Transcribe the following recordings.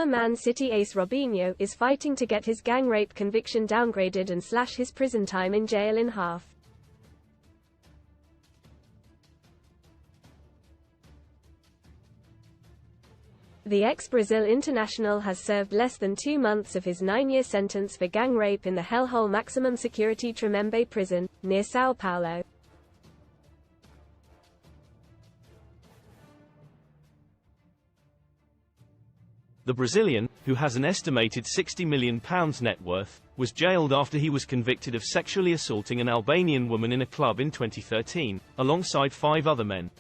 Former Man City ace Robinho is fighting to get his gang rape conviction downgraded and slash his prison time in jail in half. The ex-Brazil international has served less than 2 months of his 9-year sentence for gang rape in the hellhole maximum security Tremembé prison, near São Paulo. The Brazilian, who has an estimated £60 million net worth, was jailed after he was convicted of sexually assaulting an Albanian woman in a club in 2013, alongside 5 other men.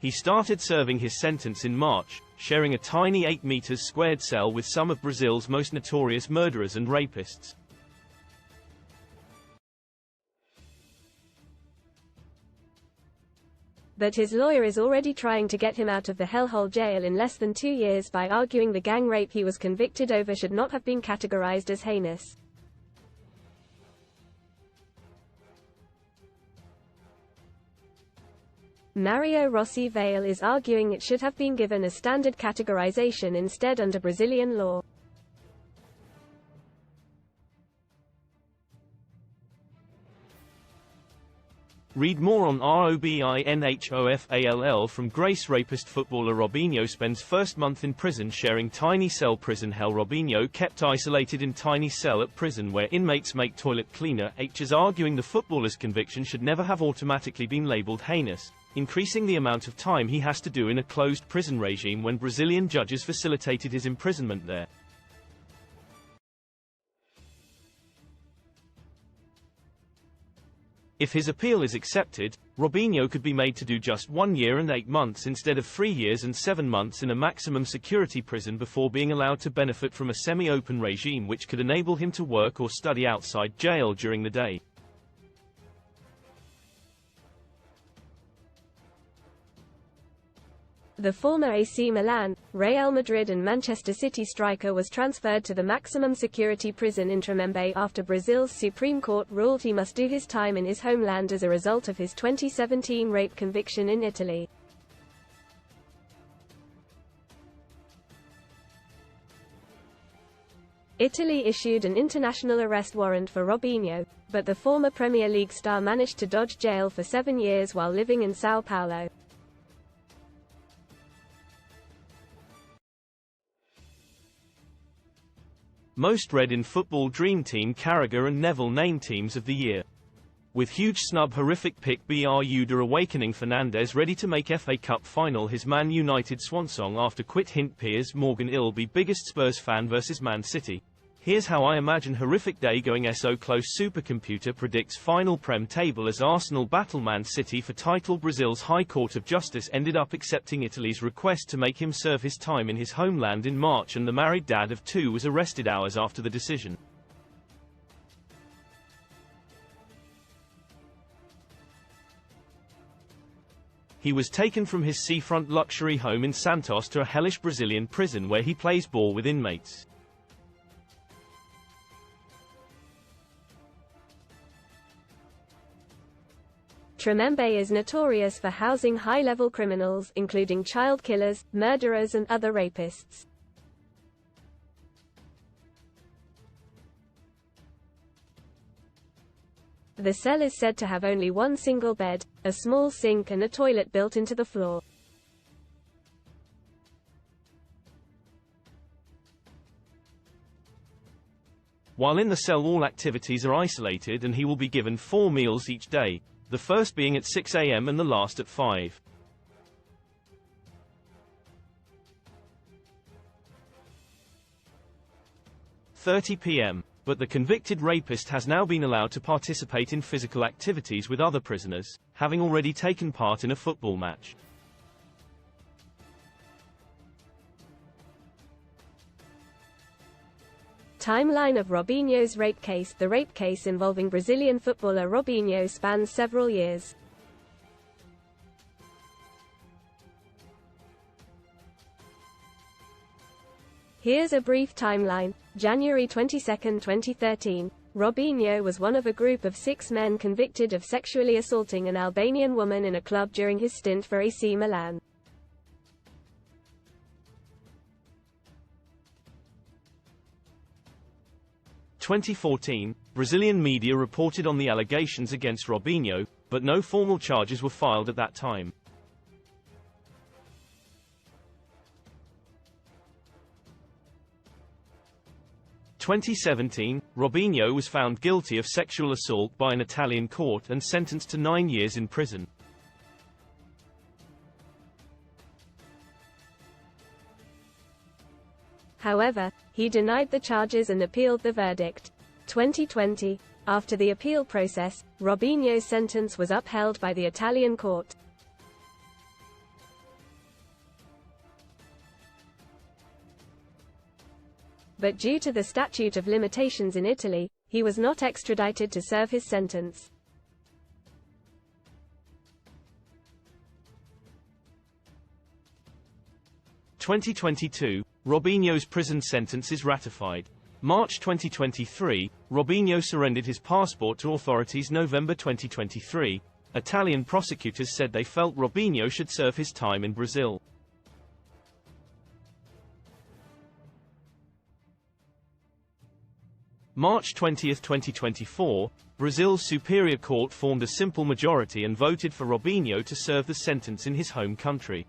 He started serving his sentence in March, sharing a tiny 8 meters squared cell with some of Brazil's most notorious murderers and rapists. But his lawyer is already trying to get him out of the hellhole jail in less than 2 years by arguing the gang rape he was convicted over should not have been categorized as heinous. Mario Rossi Vale is arguing it should have been given a standard categorization instead under Brazilian law. Read more on Robinhofall from Grace. Rapist footballer Robinho spends first month in prison sharing tiny cell. Prison hell. Robinho kept isolated in tiny cell at prison where inmates make toilet cleaner. H is arguing the footballer's conviction should never have automatically been labeled heinous, increasing the amount of time he has to do in a closed prison regime when Brazilian judges facilitated his imprisonment there. If his appeal is accepted, Robinho could be made to do just 1 year and 8 months instead of 3 years and 7 months in a maximum security prison before being allowed to benefit from a semi-open regime which could enable him to work or study outside jail during the day. The former AC Milan, Real Madrid and Manchester City striker was transferred to the maximum security prison in Tremembé after Brazil's Supreme Court ruled he must do his time in his homeland as a result of his 2017 rape conviction in Italy. Italy issued an international arrest warrant for Robinho, but the former Premier League star managed to dodge jail for 7 years while living in São Paulo. Most read in Football Dream Team Carragher and Neville named teams of the year. With huge snub. Horrific pick. Br Awakening. Fernandes ready to make FA Cup final his Man United swansong after quit. Hint. Piers Morgan ill be biggest Spurs fan versus Man City. Here's how I imagine horrific day going. So close. Supercomputer predicts final Prem table as Arsenal battle Man City for title. Brazil's High Court of Justice ended up accepting Italy's request to make him serve his time in his homeland in March, and the married dad of 2 was arrested hours after the decision. He was taken from his seafront luxury home in Santos to a hellish Brazilian prison where he plays ball with inmates. Tremembé is notorious for housing high-level criminals, including child killers, murderers and other rapists. The cell is said to have only one single bed, a small sink and a toilet built into the floor. While in the cell all activities are isolated and he will be given 4 meals each day, the first being at 6 a.m. and the last at 5. p.m. But the convicted rapist has now been allowed to participate in physical activities with other prisoners, having already taken part in a football match. Timeline of Robinho's rape case. The rape case involving Brazilian footballer Robinho spans several years. Here's a brief timeline. January 22, 2013. Robinho was one of a group of 6 men convicted of sexually assaulting an Albanian woman in a club during his stint for AC Milan. In 2014, Brazilian media reported on the allegations against Robinho, but no formal charges were filed at that time. In 2017, Robinho was found guilty of sexual assault by an Italian court and sentenced to 9 years in prison. However, he denied the charges and appealed the verdict. 2020. After the appeal process, Robinho's sentence was upheld by the Italian court. But due to the statute of limitations in Italy, he was not extradited to serve his sentence. In 2022, Robinho's prison sentence is ratified. March 2023, Robinho surrendered his passport to authorities. November 2023, Italian prosecutors said they felt Robinho should serve his time in Brazil. March 20, 2024, Brazil's Superior Court formed a simple majority and voted for Robinho to serve the sentence in his home country.